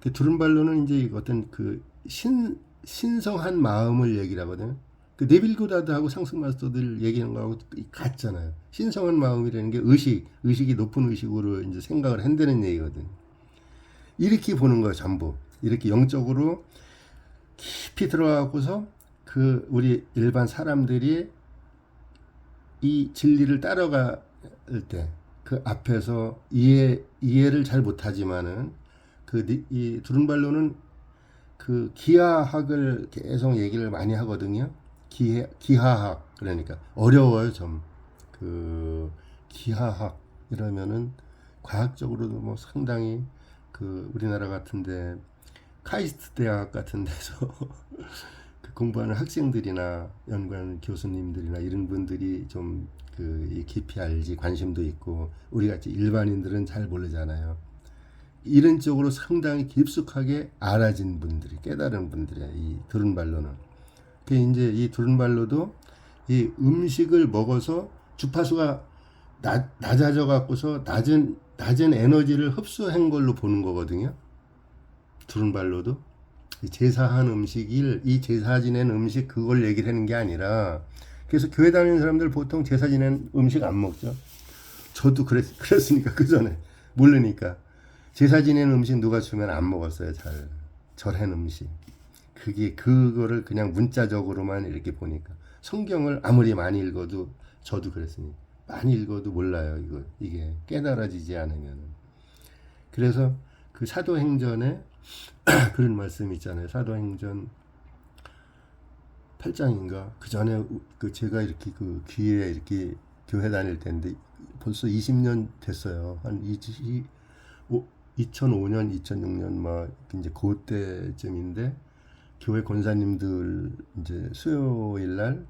그 두른발로는 이제 어떤 그 신성한 마음을 얘기를 하거든. 그 네빌 고다드하고 상승 마스터들 얘기하는 거하고 같잖아요. 신성한 마음이라는 게 의식이 높은 의식으로 이제 생각을 한다는 얘기거든. 이렇게 보는 거예요, 전부. 이렇게 영적으로 깊이 들어가고서 그 우리 일반 사람들이 이 진리를 따라갈 때 그 앞에서 이해를 잘 못하지만은 이 두른발로는 그 기하학을 계속 얘기를 많이 하거든요. 기하학 그러니까 어려워요 좀. 그 기하학 이러면은 과학적으로도 뭐 상당히 그 우리나라 같은데 카이스트 대학 같은 데서 그 공부하는 학생들이나 연구하는 교수님들이나 이런 분들이 좀 그 깊이 알지 관심도 있고 우리 같이 일반인들은 잘 모르잖아요. 이런 쪽으로 상당히 깊숙하게 알아진 분들이 깨달은 분들이야 이 두른발로는. 그 이제 이 두른발로도 이 음식을 먹어서 주파수가 낮아져 갖고서 낮은 에너지를 흡수한 걸로 보는 거거든요. 두른발로도 제사한 음식을 이 제사 지낸 음식 그걸 얘기를 하는 게 아니라 그래서 교회 다니는 사람들 보통 제사 지낸 음식 안 먹죠. 저도 그랬으니까 그 전에 모르니까 제사 지낸 음식 누가 주면 안 먹었어요. 잘 절한 음식 그거를 그냥 문자적으로만 이렇게 보니까 성경을 아무리 많이 읽어도 저도 그랬으니 많이 읽어도 몰라요. 이게 깨달아지지 않으면. 그래서 그 사도행전에 그런 말씀 있잖아요. 사도행전 8장인가 그 전에 그 제가 이렇게 그 귀에 이렇게 교회 다닐 때인데 벌써 20년 됐어요. 한 2005년, 2006년 막 이제 그때쯤인데 교회 권사님들 이제 수요일 날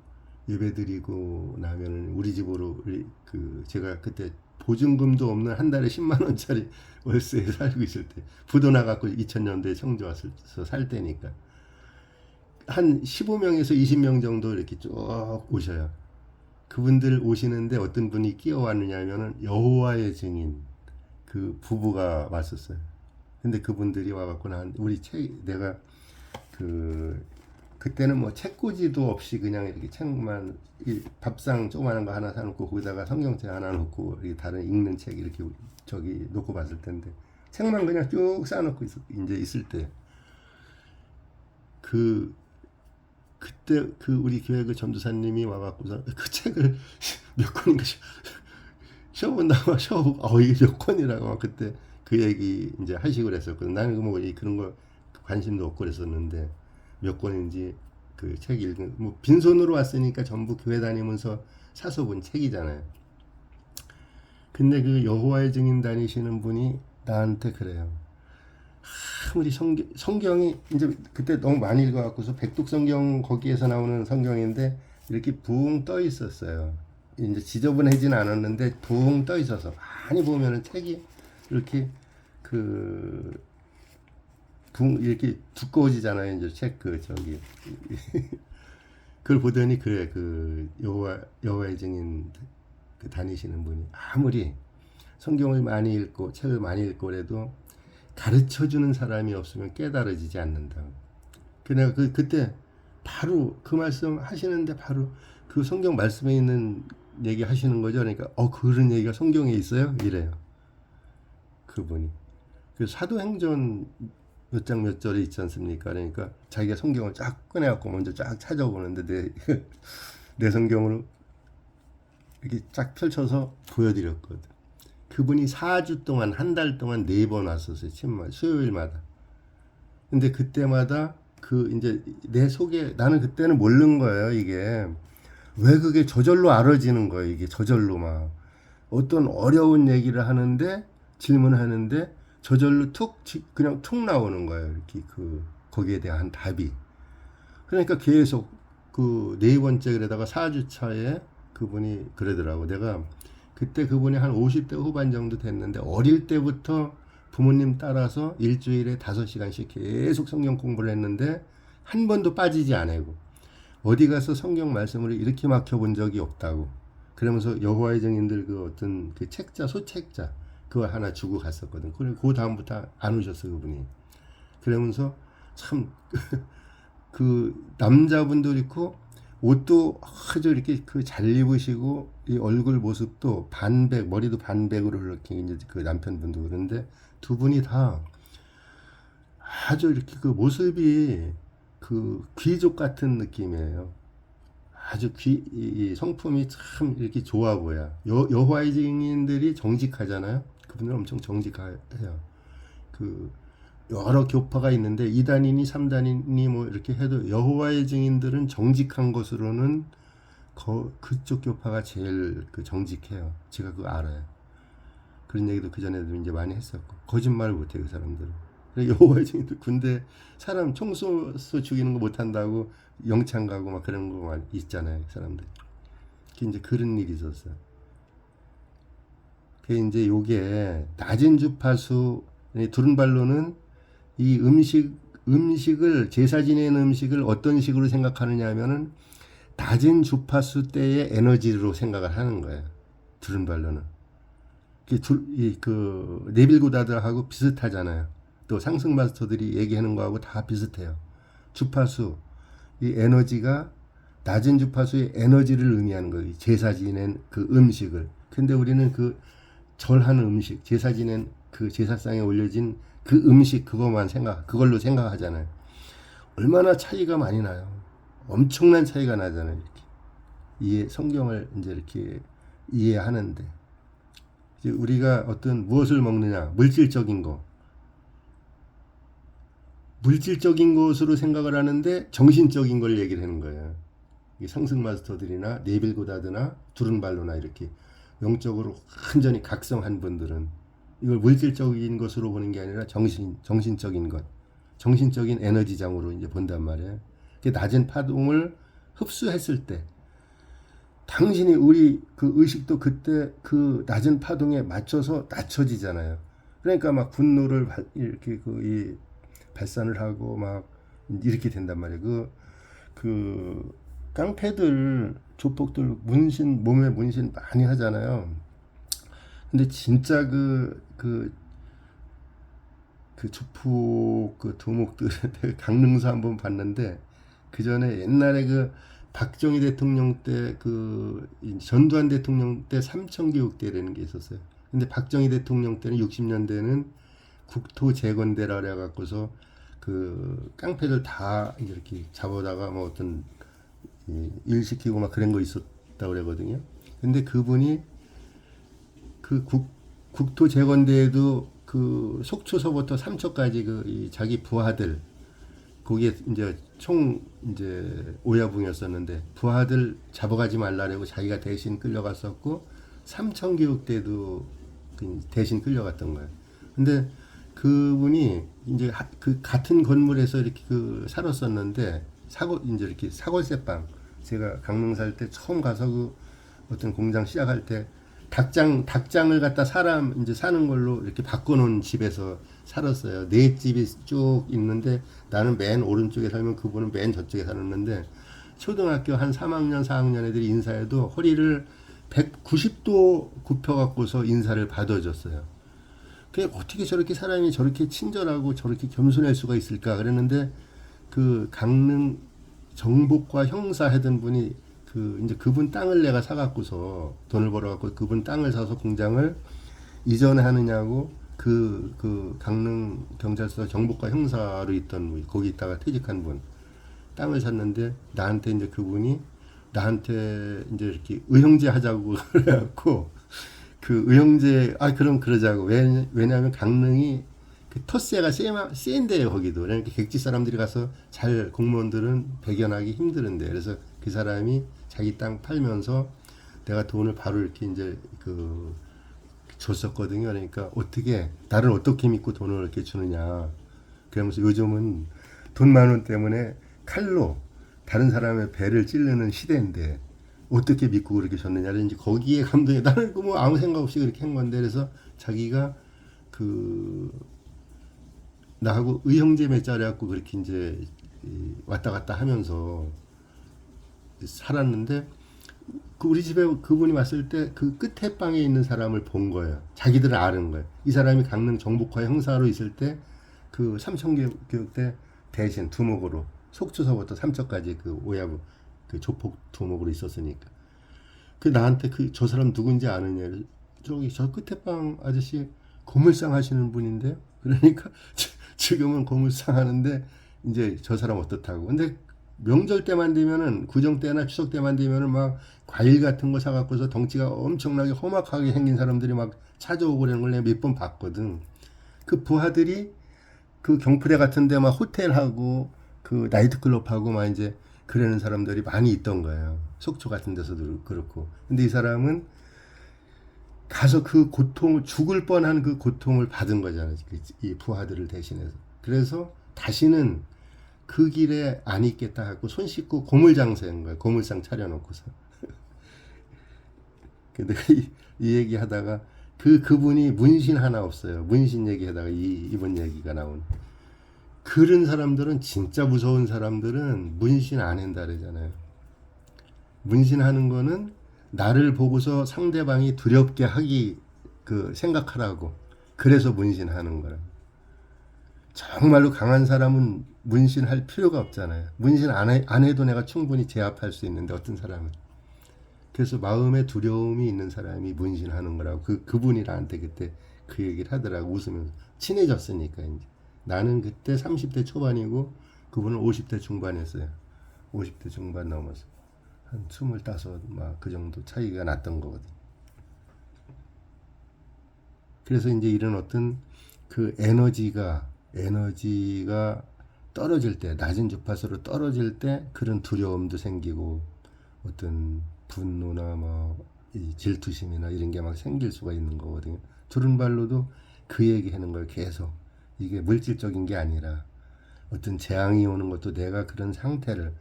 예배드리고 나면은 우리 집으로 그 제가 그때 보증금도 없는 한 달에 10만 원짜리 월세에 살고 있을 때 부도 나갖고 2000년대에 청주 와서 살 때니까 한 15명에서 20명 정도 이렇게 쭉 오셔요. 그분들 오시는데 어떤 분이 끼어왔느냐면은 여호와의 증인 그 부부가 왔었어요. 근데 그분들이 와갖고 우리 내가 그때는 뭐 책꽂이도 없이 그냥 이렇게 책만 밥상 조그마한 거 하나 사놓고 거기다가 성경책 하나 놓고 다른 읽는 책 이렇게 저기 놓고 봤을 텐데 책만 그냥 쭉 쌓아놓고 이제 있을 때 그때 그 우리 교회 그 전도사님이 와갖고서 그 책을 몇 권인가 쉬어본다고 쉬어보고 이게 몇 권이라고 그때 그 얘기 이제 하시고 그랬었거든. 나는 뭐 그런 거 관심도 없고 그랬었는데 몇 권인지 그 책 읽은 뭐 빈손으로 왔으니까 전부 교회 다니면서 사서 본 책이잖아요. 근데 그 여호와의 증인 다니시는 분이 나한테 그래요. 아무리 성경이 이제 그때 너무 많이 읽어갖고서 백독성경 거기에서 나오는 성경인데 이렇게 붕 떠 있었어요. 이제 지저분해진 않았는데 붕 떠 있어서 많이 보면은 책이 이렇게 이렇게 두꺼워지잖아요. 이제 책 그걸 보더니 그래 여호와의 증인 다니시는 분이 아무리 성경을 많이 읽고 책을 많이 읽고 그래도 가르쳐주는 사람이 없으면 깨달아지지 않는다. 내가 그때 바로 그 말씀 하시는데 바로 그 성경 말씀에 있는 얘기 하시는 거죠. 그러니까 그런 얘기가 성경에 있어요? 이래요. 그분이. 그 사도행전 몇 장 몇 절에 있지 않습니까? 그러니까 자기가 성경을 쫙 꺼내갖고 먼저 쫙 찾아보는데 내 성경을 이렇게 쫙 펼쳐서 보여드렸거든. 그분이 4주 동안 한 달 동안 4번 왔었어요. 수요일마다. 근데 그때마다 이제 내 속에 나는 그때는 모르는 거예요. 이게 왜 그게 저절로 알아지는 거예요. 이게 저절로 막 어떤 어려운 얘기를 하는데 질문하는데 저절로 그냥 툭 나오는 거예요. 이렇게 거기에 대한 답이. 그러니까 계속 그 4번째 그러다가 4주 차에 그분이 그러더라고. 내가 그때 그분이 한 50대 후반 정도 됐는데 어릴 때부터 부모님 따라서 일주일에 5시간씩 계속 성경 공부를 했는데 한 번도 빠지지 않고 어디 가서 성경 말씀을 이렇게 막혀본 적이 없다고. 그러면서 여호와의 증인들 그 어떤 그 책자 소책자 그거 하나 주고 갔었거든. 그리고 그 다음부터 안 오셨어 그분이. 그러면서 참 그 남자분도 있고 옷도 아주 이렇게 그 잘 입으시고 이 얼굴 모습도 반백 머리도 반백으로 이렇게 이제 그 남편분도 그런데 두 분이 다 아주 이렇게 그 모습이 그 귀족 같은 느낌이에요. 아주 이 성품이 참 이렇게 좋아 보여. 여호와의 증인들이 정직하잖아요. 그분들 엄청 정직해요. 그 여러 교파가 있는데 2단이니 3단이니 뭐 이렇게 해도 여호와의 증인들은 정직한 것으로는 그쪽 교파가 제일 그 정직해요. 제가 그거 알아요. 그런 얘기도 그 전에도 이제 많이 했었고 거짓말을 못해 그 사람들은. 여호와의 증인들 군대 사람 총 쏘 죽이는 거 못한다고 영창 가고 막 그런 거 있잖아요 그 사람들. 이제 그런 일이 있었어요. 그 이제 요게 낮은 주파수 두른발로는 이 음식을 제사 지내는 음식을 어떤 식으로 생각하느냐 하면은 낮은 주파수 때의 에너지로 생각을 하는 거예요. 두른발로는 그 네빌고다드하고 비슷하잖아요. 또 상승 마스터들이 얘기하는 거하고 다 비슷해요. 주파수 이 에너지가 낮은 주파수의 에너지를 의미하는 거예요. 제사 지낸 그 음식을. 근데 우리는 그 절하는 음식, 제사 지낸 그 제사상에 올려진 그 음식 그걸로 생각하잖아요. 얼마나 차이가 많이 나요. 엄청난 차이가 나잖아요. 이렇게 성경을 이제 이렇게 이해하는데 이제 우리가 어떤 무엇을 먹느냐, 물질적인 것으로 생각을 하는데 정신적인 걸 얘기를 하는 거예요. 상승 마스터들이나 네빌 고다드나 두른발로나 이렇게 영적으로 완전히 각성한 분들은 이걸 물질적인 것으로 보는 게 아니라 정신적인 것, 정신적인 에너지장으로 이제 본단 말이에요. 낮은 파동을 흡수했을 때, 당신이 우리 그 의식도 그때 그 낮은 파동에 맞춰서 낮춰지잖아요. 그러니까 막 분노를 이렇게 이 발산을 하고 막 이렇게 된단 말이에요. 그 깡패들, 조폭들 몸에 문신 많이 하잖아요. 근데 진짜 그 조폭 그 두목들 강릉사 한번 봤는데 그 전에 옛날에 그 박정희 대통령 때 그 전두환 대통령 때 삼천교육대라는 게 있었어요. 근데 박정희 대통령 때는 60년대는 국토재건대라 그래갖고서 그 깡패들 다 이렇게 잡아다가 뭐 어떤 일 시키고 막 그런 거 있었다 그러거든요. 근데 그분이 그 국토재건대에도 그 속초서부터 삼초까지 이 자기 부하들 거기에 이제 총 이제 오야붕이었었는데 부하들 잡아가지 말라고 자기가 대신 끌려갔었고 삼천교육대도 대신 끌려갔던 거예요. 근데 그분이 이제 그 같은 건물에서 이렇게 살았었는데 이제 이렇게 사골세빵 제가 강릉 살 때 처음 가서 그 어떤 공장 시작할 때 닭장을 갖다 사람 이제 사는 걸로 이렇게 바꿔놓은 집에서 살았어요. 네 집이 쭉 있는데 나는 맨 오른쪽에 살면 그분은 맨 저쪽에 살았는데 초등학교 한 3학년 4학년 애들이 인사해도 허리를 190도 굽혀갖고서 인사를 받아줬어요. 그게 어떻게 저렇게 사람이 저렇게 친절하고 저렇게 겸손할 수가 있을까 그랬는데 그 강릉 정복과 형사 하던 분이 이제 그분 땅을 내가 사갖고서 돈을 벌어갖고 그분 땅을 사서 공장을 이전하느냐고 그 강릉 경찰서 정복과 형사로 있던 거기 있다가 퇴직한 분 땅을 샀는데 나한테 이제 그분이 나한테 이제 이렇게 의형제 하자고 그래갖고 그 의형제 그럼 그러자고 왜냐하면 강릉이 그 텃세가 센데요 거기도 그러니까 객지 사람들이 가서 잘 공무원들은 배견하기 힘드는데 그래서 그 사람이 자기 땅 팔면서 내가 돈을 바로 이렇게 이제 줬었거든요. 그러니까 나를 어떻게 믿고 돈을 이렇게 주느냐. 그러면서 요즘은 돈 많은 원 때문에 칼로 다른 사람의 배를 찌르는 시대인데 어떻게 믿고 그렇게 줬느냐. 이제 거기에 감동이 나는 뭐 아무 생각 없이 그렇게 한 건데 그래서 자기가 나하고 의형제 맺자래 갖고 그렇게 이제 왔다 갔다 하면서 살았는데 우리 집에 그분이 왔을 때 그 끝에 방에 있는 사람을 본 거예요. 자기들은 아는 거예요. 이 사람이 강릉 정복화 형사로 있을 때 그 삼천교육 때 대신 두목으로 속초서부터 삼척까지 그 오야부 그 조폭 두목으로 있었으니까 그 나한테 저 사람 누군지 아느냐. 저기 저 끝에 방 아저씨 고물상 하시는 분인데요. 그러니까 지금은 고물상 하는데 이제 저 사람 어떻다고. 근데 명절 때만 되면은 구정 때나 추석 때만 되면은 막 과일 같은 거 사갖고서 덩치가 엄청나게 험악하게 생긴 사람들이 막 찾아오고 그러는 걸 내가 몇 번 봤거든. 그 부하들이 그 경프대 같은데 막 호텔하고 그 나이트클럽하고 막 이제 그러는 사람들이 많이 있던 거예요. 속초 같은 데서도 그렇고. 근데 이 사람은 가서 그 고통을 죽을 뻔한 그 고통을 받은 거잖아요. 이 부하들을 대신해서. 그래서 다시는 그 길에 안 있겠다 하고 손 씻고 고물장사한 거예요. 고물상 차려놓고서. 근데 이 얘기 하다가 그분이 문신 하나 없어요. 문신 얘기하다가 이번 얘기가 나온. 그런 사람들은 진짜 무서운 사람들은 문신 안 한다 그러잖아요. 문신하는 거는 나를 보고서 상대방이 두렵게 하기 생각하라고. 그래서 문신하는 거라. 정말로 강한 사람은 문신할 필요가 없잖아요. 문신 안 해도 내가 충분히 제압할 수 있는데 어떤 사람은. 그래서 마음에 두려움이 있는 사람이 문신하는 거라고. 그분이 나한테 그때 그 얘기를 하더라고. 웃으면서. 친해졌으니까 이제. 나는 그때 30대 초반이고 그분은 50대 중반이었어요. 50대 중반 넘어서. 한 25, 막 그 정도 차이가 났던 거거든. 그래서 이제 이런 어떤 그 에너지가 떨어질 때, 낮은 주파수로 떨어질 때 그런 두려움도 생기고 어떤 분노나 뭐 질투심이나 이런 게 막 생길 수가 있는 거거든요. 두른발로도 그 얘기하는 걸 계속. 이게 물질적인 게 아니라 어떤 재앙이 오는 것도 내가 그런 상태를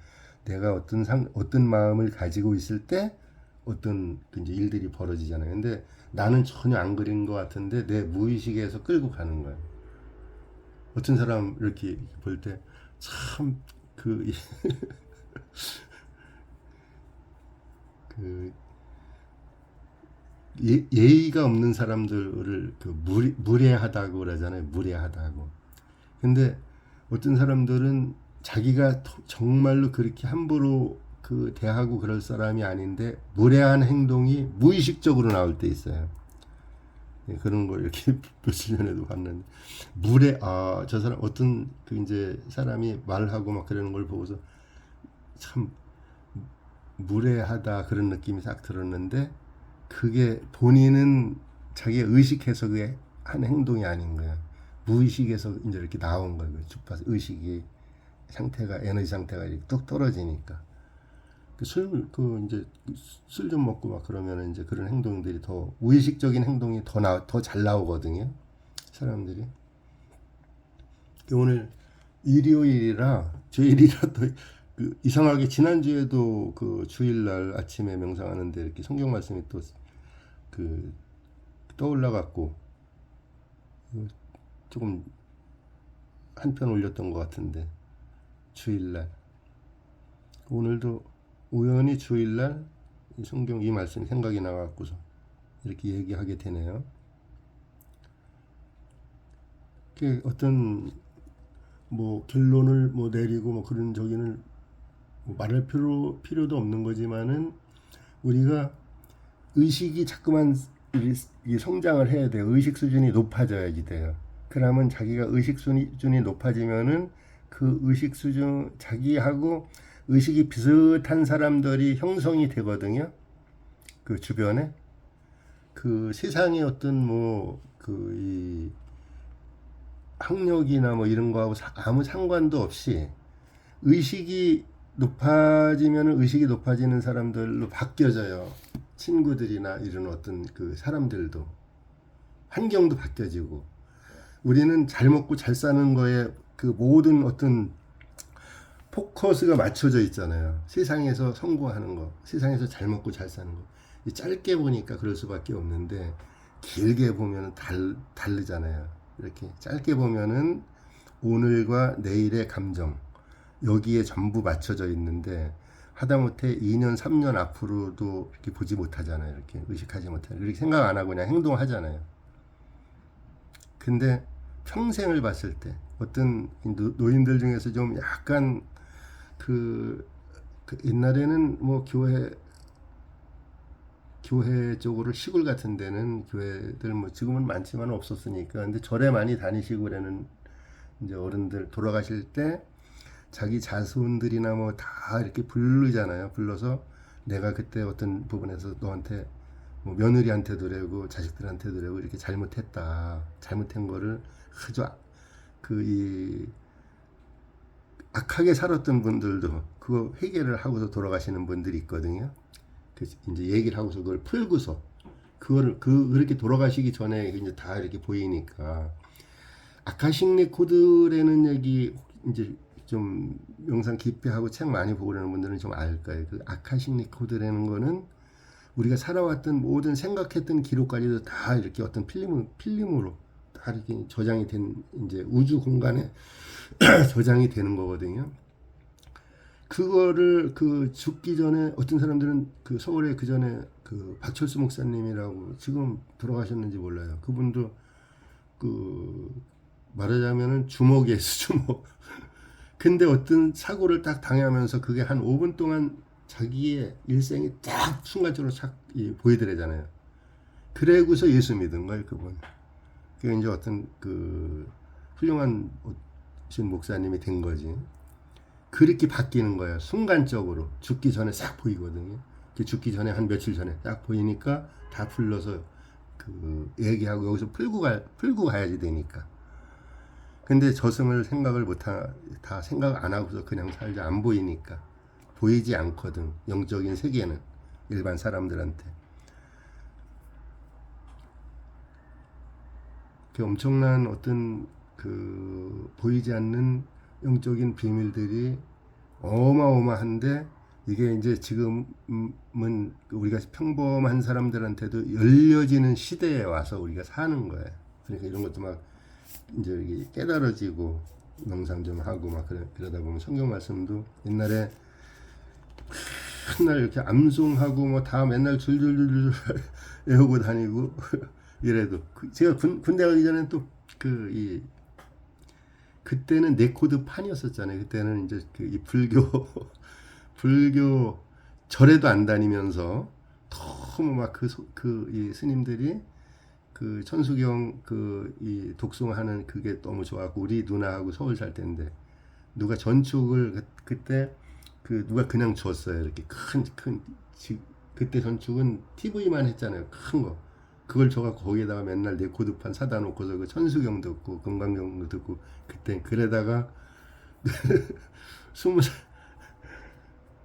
내가 어떤 마음을 가지고 있을 때 어떤 이제 일들이 벌어지잖아요. 근데 나는 전혀 안 그린 것 같은데 내 무의식에서 끌고 가는 거예요. 어떤 사람 이렇게 볼 때 참 예의가 없는 사람들을 무례하다고 그러잖아요. 무례하다고. 근데 어떤 사람들은 자기가 정말로 그렇게 함부로 대하고 그럴 사람이 아닌데 무례한 행동이 무의식적으로 나올 때 있어요. 그런 걸 이렇게 며칠 전에도 봤는데 저 사람 어떤 이제 사람이 말하고 막 그러는 걸 보고서 참 무례하다 그런 느낌이 싹 들었는데 그게 본인은 자기가 의식해서 그게 한 행동이 아닌 거야. 무의식에서 이제 이렇게 나온 거예요. 주파수 의식이 에너지 상태가 이렇게 뚝 떨어지니까. 이제 술 좀 먹고 막 그러면 이제 그런 행동들이 더 무의식적인 행동이 더 잘 나오거든요. 사람들이. 오늘 일요일이라 주일이라 또 이상하게 지난주에도 주일날 아침에 명상하는데 이렇게 성경 말씀이 또 떠올라 갖고 조금 한 편 올렸던 것 같은데 주일날 오늘도 우연히 주일날 성경 이 말씀이 생각이 나갖고서 이렇게 얘기하게 되네요. 어떤 결론을 내리고 그런 저기는 말할 필요도 없는 거지만은 우리가 의식이 자꾸만 성장을 해야 돼요. 의식 수준이 높아져야지 돼요. 그러면 자기가 의식 수준이 높아지면은 그 의식 수준 자기하고 의식이 비슷한 사람들이 형성이 되거든요. 그 주변에 세상의 어떤 이 학력이나 이런 거하고 아무 상관도 없이 의식이 높아지면 의식이 높아지는 사람들로 바뀌어져요. 친구들이나 이런 어떤 사람들도 환경도 바뀌어지고 우리는 잘 먹고 잘 사는 거에 모든 어떤 포커스가 맞춰져 있잖아요. 세상에서 성공하는 거, 세상에서 잘 먹고 잘 사는 거. 짧게 보니까 그럴 수밖에 없는데 길게 보면은 다르잖아요. 이렇게 짧게 보면은 오늘과 내일의 감정 여기에 전부 맞춰져 있는데 하다못해 2년, 3년 앞으로도 이렇게 보지 못하잖아요. 이렇게 의식하지 못하요. 이렇게 생각 안 하고 그냥 행동하잖아요. 근데 평생을 봤을 때 어떤 노인들 중에서 좀 약간 그 옛날에는 뭐 교회 쪽으로 시골 같은 데는 교회들 뭐 지금은 많지만 없었으니까 근데 절에 많이 다니시고 그러는 이제 어른들 돌아가실 때 자기 자손들이나 뭐 다 이렇게 부르잖아요. 불러서 내가 그때 어떤 부분에서 너한테 뭐 며느리한테도 그러고 자식들한테도 그러고 이렇게 잘못했다. 잘못한 거를 아주 이 악하게 살았던 분들도 그거 회개를 하고서 돌아가시는 분들이 있거든요. 그 이제 얘기를 하고서 그걸 풀고서 그거를 그렇게 돌아가시기 전에 이제 다 이렇게 보이니까 아카식 레코드라는 얘기 이제 좀 영상 깊이 하고 책 많이 보고 그러는 분들은 좀 알 거예요. 그 아카식 레코드라는 거는 우리가 살아왔던 모든 생각했던 기록까지도 다 이렇게 어떤 필름으로 다 이렇게 저장이 된 이제 우주 공간에 저장이 되는 거거든요. 그거를 그 죽기 전에 어떤 사람들은 그 서울에 그 전에 그 박철수 목사님이라고 지금 돌아가셨는지 몰라요. 그분도 그 말하자면은 주먹이에요, 주먹. 근데 어떤 사고를 딱 당하면서 그게 한 5분 동안 자기의 일생이 딱 순간적으로 착 보이더래잖아요. 그래고서 예수 믿은 거예요, 그분. 그게 이제 어떤 그 훌륭한 목사님이 된 거지. 그렇게 바뀌는 거예요. 순간적으로. 죽기 전에 싹 보이거든요. 죽기 전에 한 며칠 전에 딱 보이니까 다 불러서 그 얘기하고 여기서 풀고 가야지 되니까. 근데 저승을 생각을 다 생각 안 하고서 그냥 살자. 안 보이니까. 보이지 않거든. 영적인 세계는. 일반 사람들한테. 그 엄청난 어떤 그 보이지 않는 영적인 비밀들이 어마어마한데 이게 이제 지금은 우리가 평범한 사람들한테도 열려지는 시대에 와서 우리가 사는 거예요. 그러니까 이런 것도 막 이제 깨달아지고 명상 좀 하고 막 그러다 보면 성경 말씀도 옛날에 맨날 이렇게 암송하고 뭐 다 맨날 줄줄줄줄 외우고 다니고 이래도 제가 군대 가기 전에 또 그때는 레코드 판이었었잖아요. 그때는 이제 이 불교 절에도 안 다니면서 너무 막 이 스님들이 그 천수경 이 독송하는 그게 너무 좋았고 우리 누나하고 서울 살 때인데 누가 전축을 그때 누가 그냥 줬어요. 이렇게 큰 그때 전축은 TV만 했잖아요. 큰 거. 그걸 줘갖고 거기에다가 맨날 레코드판 사다 놓고서 그 천수경 듣고 금강경 듣고 그때 그러다가 20살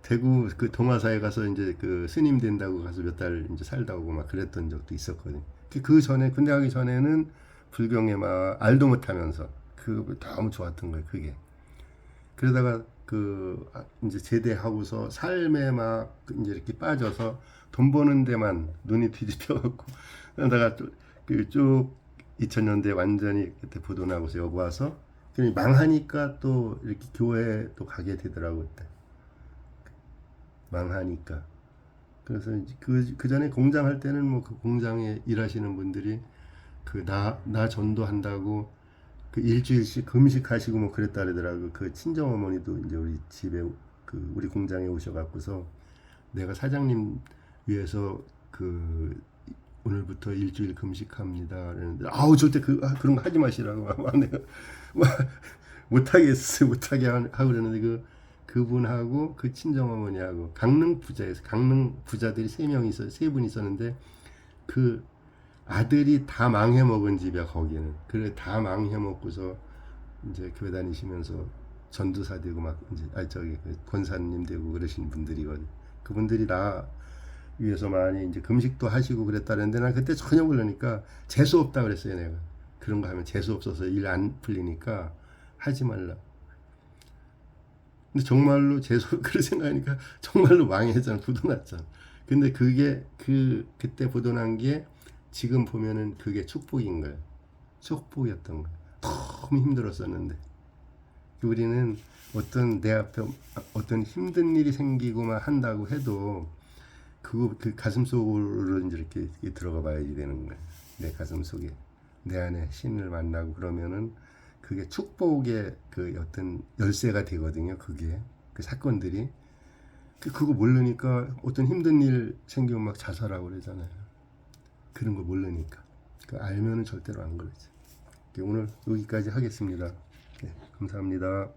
대구 그 동화사에 가서 이제 그 스님 된다고 가서 몇 달 이제 살다 오고 막 그랬던 적도 있었거든요. 그 전에 군대 가기 전에는 불경에 막 알도 못하면서 그 너무 좋았던 거예요. 그게 그러다가 이제 제대하고서 삶에 막 이제 이렇게 빠져서 돈 버는 데만 눈이 뒤집혀갖고 그러다가 쭉 2000년대 완전히 그때 부도나고서 여기 와서 망하니까 또 이렇게 교회에 또 가게 되더라고 그때 망하니까 그래서 그 전에 공장 할 때는 뭐 그 공장에 일하시는 분들이 나 전도한다고 그 일주일씩 금식하시고 뭐 그랬다 그러더라고. 그 친정 어머니도 이제 우리 집에 우리 공장에 오셔갖고서 내가 사장님 위해서 오늘부터 일주일 금식합니다. 그랬는데 아우 절대 그런 거 하지 마시라고 막 내가 못하게 하고 그랬는데 그분하고 그 친정 어머니하고 강릉 부자들이 세 분 있었는데 그 아들이 다 망해 먹은 집이야 거기는. 그래 다 망해 먹고서 이제 교회 다니시면서 전도사 되고 막 이제 권사님 되고 그러신 분들이거든. 그분들이 나 위해서 많이 이제 금식도 하시고 그랬다는데 난 그때 전혀 모르니까 재수 없다 그랬어요 내가. 그런 거 하면 재수 없어서 일 안 풀리니까 하지 말라. 근데 정말로 그런 생각하니까 정말로 망했잖아. 부도났잖아. 근데 그게 그때 부도난 게 지금 보면은 그게 축복인 거예요. 축복이었던 거예요. 너무 힘들었었는데 우리는 어떤 내 앞에 어떤 힘든 일이 생기고만 한다고 해도 그 가슴 속으로 이제 이렇게 들어가 봐야 되는 거예요. 내 가슴 속에 내 안에 신을 만나고 그러면은 그게 축복의 그 어떤 열쇠가 되거든요. 그게 그 사건들이 그거 모르니까 어떤 힘든 일 생기면 막 자살하고 그러잖아요. 그런 거 모르니까 그 알면은 절대로 안 그러지. 오늘 여기까지 하겠습니다. 네, 감사합니다.